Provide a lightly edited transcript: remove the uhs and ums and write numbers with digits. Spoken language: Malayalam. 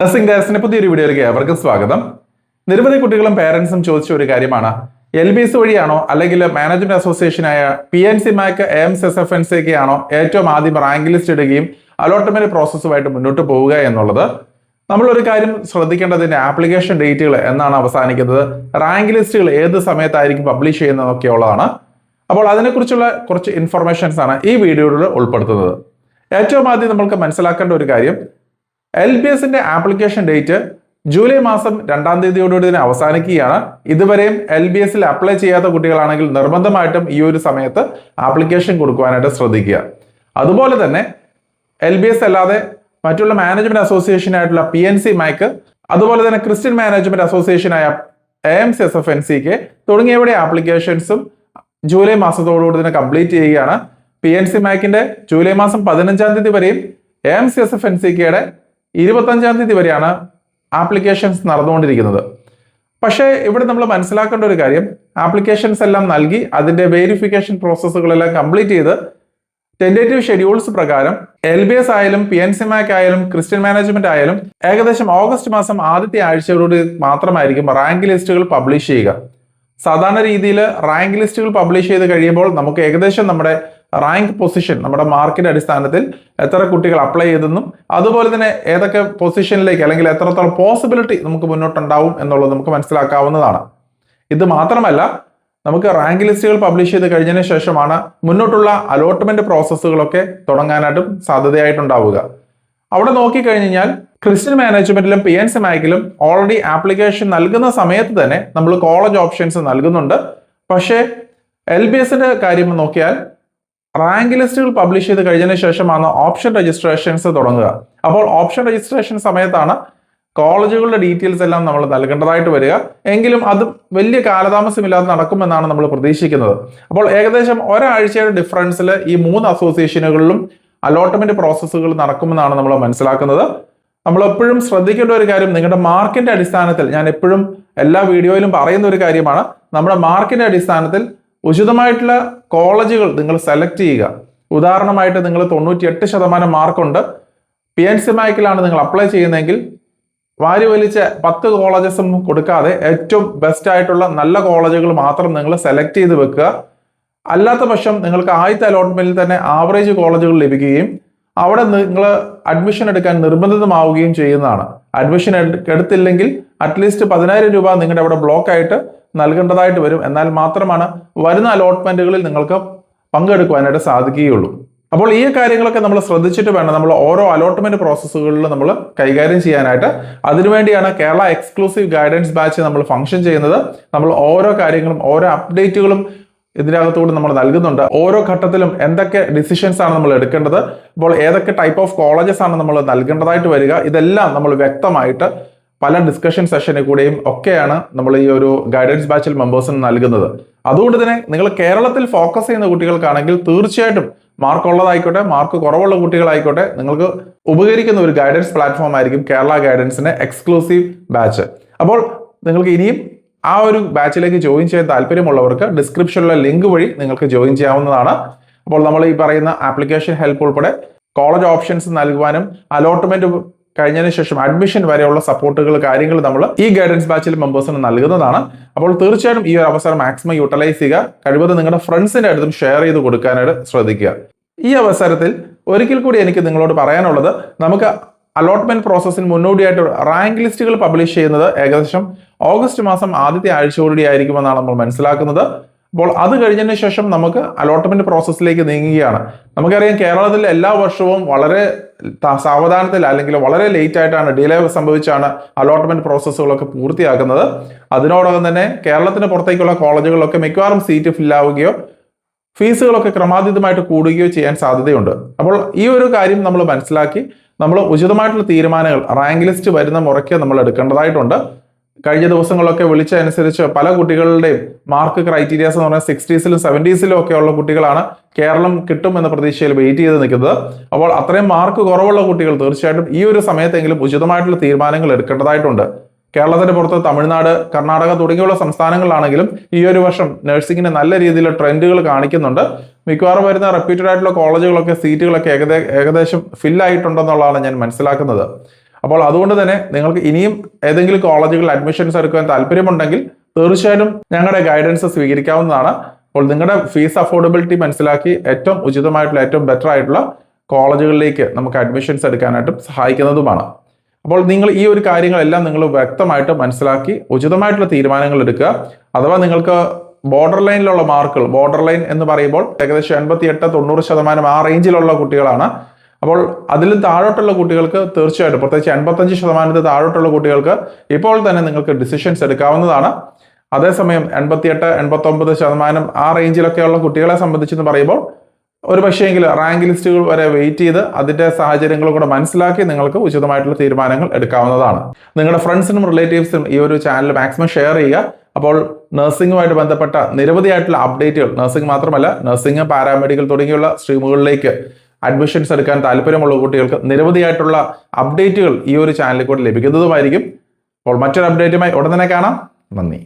നഴ്സിംഗ് ഡയറക്ടറിന്റെ പുതിയൊരു വീഡിയോയിലേക്ക് ഏവർക്കും സ്വാഗതം. നിരവധി കുട്ടികളും പേരൻസും ചോദിച്ച ഒരു കാര്യമാണ്, LBS വഴിയാണോ അല്ലെങ്കിൽ മാനേജ്മെന്റ് അസോസിയേഷനായ PNC-MAC AIMS-SFNC ആണോ ഏറ്റവും ആദ്യം റാങ്ക് ലിസ്റ്റ് ഇടുകയും അലോട്ട്മെന്റ് പ്രോസസ്സുമായിട്ട് മുന്നോട്ട് പോവുക എന്നുള്ളത്. നമ്മളൊരു കാര്യം ശ്രദ്ധിക്കേണ്ടതിന്റെ ആപ്ലിക്കേഷൻ ഡേറ്റുകൾ എന്നാണ് അവസാനിക്കുന്നത്, റാങ്ക് ലിസ്റ്റുകൾ ഏത് സമയത്തായിരിക്കും പബ്ലിഷ് ചെയ്യുന്നതൊക്കെ ഉള്ളതാണ്. അപ്പോൾ അതിനെക്കുറിച്ചുള്ള കുറച്ച് ഇൻഫർമേഷൻസ് ആണ് ഈ വീഡിയോയിൽ ഉൾപ്പെടുത്തുന്നത്. ഏറ്റവും ആദ്യം നമ്മൾക്ക് മനസ്സിലാക്കേണ്ട ഒരു കാര്യം, LBSന്റെ ആപ്ലിക്കേഷൻ ഡേറ്റ് ജൂലൈ മാസം 2-ാം തീയതിയോടുകൂടി തന്നെ അവസാനിക്കുകയാണ്. ഇതുവരെയും LBSൽ അപ്ലൈ ചെയ്യാത്ത കുട്ടികളാണെങ്കിൽ നിർബന്ധമായിട്ടും ഈ ഒരു സമയത്ത് ആപ്ലിക്കേഷൻ കൊടുക്കുവാനായിട്ട് ശ്രദ്ധിക്കുക. അതുപോലെ തന്നെ LBS അല്ലാതെ മറ്റുള്ള മാനേജ്മെന്റ് അസോസിയേഷൻ ആയിട്ടുള്ള PNC-MAC, അതുപോലെ തന്നെ ക്രിസ്ത്യൻ മാനേജ്മെന്റ് അസോസിയേഷനായ AIMS-SFNC തുടങ്ങിയവയുടെ ആപ്ലിക്കേഷൻസും ജൂലൈ മാസത്തോടുകൂടി തന്നെ കംപ്ലീറ്റ് ചെയ്യുകയാണ്. PNC-MACന്റെ ജൂലൈ മാസം 15-ാം തീയതി വരെയും AIMS-SFNCയുടെ 25-ാം തീയതി വരെയാണ് ആപ്ലിക്കേഷൻസ് നടന്നുകൊണ്ടിരിക്കുന്നത്. പക്ഷേ ഇവിടെ നമ്മൾ മനസ്സിലാക്കേണ്ട ഒരു കാര്യം, ആപ്ലിക്കേഷൻസ് എല്ലാം നൽകി അതിന്റെ വെരിഫിക്കേഷൻ പ്രോസസ്സുകളെല്ലാം കംപ്ലീറ്റ് ചെയ്ത് ടെന്റേറ്റീവ് ഷെഡ്യൂൾസ് പ്രകാരം LBS ആയാലും PNC-MAC ആയാലും ക്രിസ്ത്യൻ മാനേജ്മെന്റ് ആയാലും ഏകദേശം ഓഗസ്റ്റ് മാസം ആദ്യത്തെ ആഴ്ചയോടുകൂടി മാത്രമായിരിക്കും റാങ്ക് ലിസ്റ്റുകൾ പബ്ലിഷ് ചെയ്യുക. സാധാരണ രീതിയിൽ റാങ്ക് ലിസ്റ്റുകൾ പബ്ലിഷ് ചെയ്ത് കഴിയുമ്പോൾ നമുക്ക് ഏകദേശം നമ്മുടെ റാങ്ക് പൊസിഷൻ, നമ്മുടെ മാർക്കിന്റെ അടിസ്ഥാനത്തിൽ എത്ര കുട്ടികൾ അപ്ലൈ ചെയ്തെന്നും അതുപോലെ തന്നെ ഏതൊക്കെ പൊസിഷനിലേക്ക് അല്ലെങ്കിൽ എത്രത്തോളം പോസിബിലിറ്റി നമുക്ക് മുന്നോട്ടുണ്ടാവും എന്നുള്ളത് നമുക്ക് മനസ്സിലാക്കാവുന്നതാണ്. ഇത് മാത്രമല്ല, നമുക്ക് റാങ്ക് ലിസ്റ്റുകൾ പബ്ലിഷ് ചെയ്ത് കഴിഞ്ഞതിന് ശേഷമാണ് മുന്നോട്ടുള്ള അലോട്ട്മെന്റ് പ്രോസസ്സുകളൊക്കെ തുടങ്ങാനായിട്ടും സാധ്യതയായിട്ടുണ്ടാവുക. അവിടെ നോക്കിക്കഴിഞ്ഞാൽ ക്രിസ്ത്യൻ മാനേജ്മെന്റിലും PNC-MACലും ഓൾറെഡി ആപ്ലിക്കേഷൻ നൽകുന്ന സമയത്ത് തന്നെ നമ്മൾ കോളേജ് ഓപ്ഷൻസ് നൽകുന്നുണ്ട്. പക്ഷേ LBSന്റെ കാര്യം നോക്കിയാൽ റാങ്ക് ലിസ്റ്റുകൾ പബ്ലിഷ് ചെയ്ത് കഴിഞ്ഞതിന് ശേഷമാണ് ഓപ്ഷൻ രജിസ്ട്രേഷൻസ് തുടങ്ങുക. അപ്പോൾ ഓപ്ഷൻ രജിസ്ട്രേഷൻ സമയത്താണ് കോളേജുകളുടെ ഡീറ്റെയിൽസ് എല്ലാം നമ്മൾ നൽകേണ്ടതായിട്ട് വരിക. എങ്കിലും അത് വലിയ കാലതാമസമില്ലാതെ നടക്കുമെന്നാണ് നമ്മൾ പ്രതീക്ഷിക്കുന്നത്. അപ്പോൾ ഏകദേശം ഒരാഴ്ചയുടെ ഡിഫറൻസിൽ ഈ 3 അസോസിയേഷനുകളിലും അലോട്ട്മെന്റ് പ്രോസസ്സുകൾ നടക്കുമെന്നാണ് നമ്മൾ മനസ്സിലാക്കുന്നത്. നമ്മൾ എപ്പോഴും ശ്രദ്ധിക്കേണ്ട ഒരു കാര്യം, നിങ്ങളുടെ മാർക്കിന്റെ അടിസ്ഥാനത്തിൽ, ഞാൻ എപ്പോഴും എല്ലാ വീഡിയോയിലും പറയുന്ന ഒരു കാര്യമാണ്, നമ്മുടെ മാർക്കിന്റെ അടിസ്ഥാനത്തിൽ ഉചിതമായിട്ടുള്ള കോളേജുകൾ നിങ്ങൾ സെലക്ട് ചെയ്യുക. ഉദാഹരണമായിട്ട് നിങ്ങൾ 98% മാർക്കുണ്ട്, PNC-MACലാണ് നിങ്ങൾ അപ്ലൈ ചെയ്യുന്നതെങ്കിൽ വാരി വലിച്ച 10 കോളേജസും കൊടുക്കാതെ ഏറ്റവും ബെസ്റ്റ് ആയിട്ടുള്ള നല്ല കോളേജുകൾ മാത്രം നിങ്ങൾ സെലക്ട് ചെയ്ത് വെക്കുക. അല്ലാത്ത പക്ഷം നിങ്ങൾക്ക് ആദ്യത്തെ അലോട്ട്മെന്റിൽ തന്നെ ആവറേജ് കോളേജുകൾ ലഭിക്കുകയും അവിടെ നിങ്ങൾ അഡ്മിഷൻ എടുക്കാൻ നിർബന്ധിതമാവുകയും ചെയ്യുന്നതാണ്. അഡ്മിഷൻ എടുത്തില്ലെങ്കിൽ അറ്റ്ലീസ്റ്റ് 10,000 രൂപ നിങ്ങളുടെ അവിടെ ബ്ലോക്ക് ആയിട്ട് നൽകേണ്ടതായിട്ട് വരും. എന്നാൽ മാത്രമാണ് വരുന്ന അലോട്ട്മെന്റുകളിൽ നിങ്ങൾക്ക് പങ്കെടുക്കുവാനായിട്ട് സാധിക്കുകയുള്ളൂ. അപ്പോൾ ഈ കാര്യങ്ങളൊക്കെ നമ്മൾ ശ്രദ്ധിച്ചിട്ട് വേണം നമ്മൾ ഓരോ അലോട്ട്മെന്റ് പ്രോസസ്സുകളിൽ നമ്മൾ കൈകാര്യം ചെയ്യാനായിട്ട്. അതിനുവേണ്ടിയാണ് കേരള എക്സ്ക്ലൂസീവ് ഗൈഡൻസ് ബാച്ച് നമ്മൾ ഫംഗ്ഷൻ ചെയ്യുന്നത്. നമ്മൾ ഓരോ കാര്യങ്ങളും ഓരോ അപ്ഡേറ്റുകളും ഇതിനകത്തുകൂടി നമ്മൾ നൽകുന്നുണ്ട്. ഓരോ ഘട്ടത്തിലും എന്തൊക്കെ ഡിസിഷൻസ് ആണ് നമ്മൾ എടുക്കേണ്ടത്, അപ്പോൾ ഏതൊക്കെ ടൈപ്പ് ഓഫ് കോളേജസ് ആണ് നമ്മൾ നൽകേണ്ടതായിട്ട് വരിക, ഇതെല്ലാം നമ്മൾ വ്യക്തമായിട്ട് പല ഡിസ്കഷൻ സെഷനിൽ കൂടെയും ഒക്കെയാണ് നമ്മൾ ഈ ഒരു ഗൈഡൻസ് ബാച്ചിൽ മെമ്പേഴ്സിന് നൽകുന്നത്. അതുകൊണ്ട് തന്നെ നിങ്ങൾ കേരളത്തിൽ ഫോക്കസ് ചെയ്യുന്ന കുട്ടികൾക്കാണെങ്കിൽ തീർച്ചയായിട്ടും മാർക്ക് ഉള്ളതായിക്കോട്ടെ മാർക്ക് കുറവുള്ള കുട്ടികളായിക്കോട്ടെ നിങ്ങൾക്ക് ഉപകരിക്കുന്ന ഒരു ഗൈഡൻസ് പ്ലാറ്റ്ഫോം ആയിരിക്കും കേരള ഗൈഡൻസിന്റെ എക്സ്ക്ലൂസീവ് ബാച്ച്. അപ്പോൾ നിങ്ങൾക്ക് ഇനിയും ആ ഒരു ബാച്ചിലേക്ക് ജോയിൻ ചെയ്യാൻ താല്പര്യമുള്ളവർക്ക് ഡിസ്ക്രിപ്ഷനിലെ ലിങ്ക് വഴി നിങ്ങൾക്ക് ജോയിൻ ചെയ്യാവുന്നതാണ്. അപ്പോൾ നമ്മൾ ഈ പറയുന്ന ആപ്ലിക്കേഷൻ ഹെൽപ്പ് ഉൾപ്പെടെ കോളേജ് ഓപ്ഷൻസ് നൽകുവാനും അലോട്ട്മെന്റ് കഴിഞ്ഞതിന് ശേഷം അഡ്മിഷൻ വരെയുള്ള സപ്പോർട്ടുകൾ കാര്യങ്ങൾ നമ്മൾ ഈ ഗൈഡൻസ് ബാച്ചിൽ മെമ്പേഴ്സിന് നൽകുന്നതാണ്. അപ്പോൾ തീർച്ചയായും ഈ ഒരു അവസരം മാക്സിമം യൂട്ടിലൈസ് ചെയ്യുക. കഴിവതും നിങ്ങളുടെ ഫ്രണ്ട്സിന്റെ അടുത്തും ഷെയർ ചെയ്ത് കൊടുക്കാനായിട്ട് ശ്രദ്ധിക്കുക. ഈ അവസരത്തിൽ ഒരിക്കൽ കൂടി എനിക്ക് നിങ്ങളോട് പറയാനുള്ളത്, നമുക്ക് അലോട്ട്മെന്റ് പ്രോസസ്സിന് മുന്നോടിയായിട്ട് റാങ്ക് ലിസ്റ്റുകൾ പബ്ലിഷ് ചെയ്യുന്നത് ഏകദേശം ഓഗസ്റ്റ് മാസം ആദ്യത്തെ ആഴ്ചയോടുകൂടി ആയിരിക്കുമെന്നാണ് നമ്മൾ മനസ്സിലാക്കുന്നത്. അപ്പോൾ അത് കഴിഞ്ഞതിന് ശേഷം നമുക്ക് അലോട്ട്മെന്റ് പ്രോസസ്സിലേക്ക് നീങ്ങുകയാണ്. നമുക്കറിയാം, കേരളത്തിൽ എല്ലാ വർഷവും വളരെ സാവധാനത്തിൽ അല്ലെങ്കിൽ വളരെ ലേറ്റ് ആയിട്ടാണ്, ഡിലേ സംഭവിച്ചാണ് അലോട്ട്മെന്റ് പ്രോസസ്സുകളൊക്കെ പൂർത്തിയാക്കുന്നത്. അതിനോടൊപ്പം തന്നെ കേരളത്തിന് പുറത്തേക്കുള്ള കോളേജുകളിലൊക്കെ മിക്കവാറും സീറ്റ് ഫില്ലാവുകയോ ഫീസുകളൊക്കെ ക്രമാതീതമായിട്ട് കൂടുകയോ ചെയ്യാൻ സാധ്യതയുണ്ട്. അപ്പോൾ ഈ ഒരു കാര്യം നമ്മൾ മനസ്സിലാക്കി നമ്മൾ ഉചിതമായിട്ടുള്ള തീരുമാനങ്ങൾ റാങ്ക് ലിസ്റ്റ് വരുന്ന മുറയ്ക്ക് നമ്മൾ എടുക്കേണ്ടതായിട്ടുണ്ട്. കഴിഞ്ഞ ദിവസങ്ങളൊക്കെ വിളിച്ചനുസരിച്ച് പല കുട്ടികളുടെയും മാർക്ക് ക്രൈറ്റീരിയാസ് എന്ന് പറഞ്ഞാൽ 60s-ലും 70s-ലും ഒക്കെ ഉള്ള കുട്ടികളാണ് കേരളം കിട്ടും എന്ന പ്രതീക്ഷയിൽ വെയിറ്റ് ചെയ്ത് നിൽക്കുന്നത്. അപ്പോൾ അത്രയും മാർക്ക് കുറവുള്ള കുട്ടികൾ തീർച്ചയായിട്ടും ഈ ഒരു സമയത്തെങ്കിലും ഉചിതമായിട്ടുള്ള തീരുമാനങ്ങൾ എടുക്കേണ്ടതായിട്ടുണ്ട്. കേരളത്തിന് പുറത്ത് തമിഴ്നാട്, കർണാടക തുടങ്ങിയുള്ള സംസ്ഥാനങ്ങളിലാണെങ്കിലും ഈ ഒരു വർഷം നഴ്സിംഗിന് നല്ല രീതിയിലുള്ള ട്രെൻഡുകൾ കാണിക്കുന്നുണ്ട്. മിക്കവാറും വരുന്ന റെപ്യൂട്ടഡ് ആയിട്ടുള്ള കോളേജുകളൊക്കെ സീറ്റുകളൊക്കെ ഏകദേശം ഫില്ലായിട്ടുണ്ടെന്നുള്ളതാണ് ഞാൻ മനസ്സിലാക്കുന്നത്. അപ്പോൾ അതുകൊണ്ട് തന്നെ നിങ്ങൾക്ക് ഇനിയും ഏതെങ്കിലും കോളേജുകളിൽ അഡ്മിഷൻസ് എടുക്കാൻ താല്പര്യമുണ്ടെങ്കിൽ തീർച്ചയായിട്ടും ഞങ്ങളുടെ ഗൈഡൻസ് സ്വീകരിക്കാവുന്നതാണ്. അപ്പോൾ നിങ്ങളുടെ ഫീസ് അഫോർഡബിലിറ്റി മനസ്സിലാക്കി ഏറ്റവും ഉചിതമായിട്ടുള്ള ഏറ്റവും ബെറ്റർ ആയിട്ടുള്ള കോളേജുകളിലേക്ക് നമുക്ക് അഡ്മിഷൻസ് എടുക്കാനായിട്ടും സഹായിക്കുന്നതുമാണ്. അപ്പോൾ നിങ്ങൾ ഈ ഒരു കാര്യങ്ങളെല്ലാം നിങ്ങൾ വ്യക്തമായിട്ട് മനസ്സിലാക്കി ഉചിതമായിട്ടുള്ള തീരുമാനങ്ങൾ എടുക്കുക. അഥവാ നിങ്ങൾക്ക് ബോർഡർ ലൈനിലുള്ള മാർക്കുകൾ, ബോർഡർ ലൈൻ എന്ന് പറയുമ്പോൾ ഏകദേശം 88-90% ആ റേഞ്ചിലുള്ള കുട്ടികളാണ്. അപ്പോൾ അതിലും താഴോട്ടുള്ള കുട്ടികൾക്ക് തീർച്ചയായിട്ടും പ്രത്യേകിച്ച് 85% താഴോട്ടുള്ള കുട്ടികൾക്ക് ഇപ്പോൾ തന്നെ നിങ്ങൾക്ക് ഡിസിഷൻസ് എടുക്കാവുന്നതാണ്. അതേസമയം 88-89% ആ റേഞ്ചിലൊക്കെയുള്ള കുട്ടികളെ സംബന്ധിച്ചെന്ന് പറയുമ്പോൾ ഒരു പക്ഷേങ്കിൽ റാങ്ക് ലിസ്റ്റുകൾ വരെ വെയിറ്റ് ചെയ്ത് അതിന്റെ സാഹചര്യങ്ങളും കൂടെ മനസ്സിലാക്കി നിങ്ങൾക്ക് ഉചിതമായിട്ടുള്ള തീരുമാനങ്ങൾ എടുക്കാവുന്നതാണ്. നിങ്ങളുടെ ഫ്രണ്ട്സിനും റിലേറ്റീവ്സിനും ഈ ഒരു ചാനൽ മാക്സിമം ഷെയർ ചെയ്യുക. അപ്പോൾ നഴ്സിംഗുമായിട്ട് ബന്ധപ്പെട്ട നിരവധിയായിട്ടുള്ള അപ്ഡേറ്റുകൾ, നഴ്സിംഗ് മാത്രമല്ല നഴ്സിംഗ്, പാരാമെഡിക്കൽ തുടങ്ങിയുള്ള സ്ട്രീമുകളിലേക്ക് അഡ്മിഷൻസ് എടുക്കാൻ താല്പര്യമുള്ള കുട്ടികൾക്ക് നിരവധിയായിട്ടുള്ള അപ്ഡേറ്റുകൾ ഈ ഒരു ചാനലിൽ കൂടെ ലഭിക്കുന്നതുമായിരിക്കും. അപ്പോൾ മറ്റൊരു അപ്ഡേറ്റുമായി ഉടൻ തന്നെ കാണാം. നന്ദി.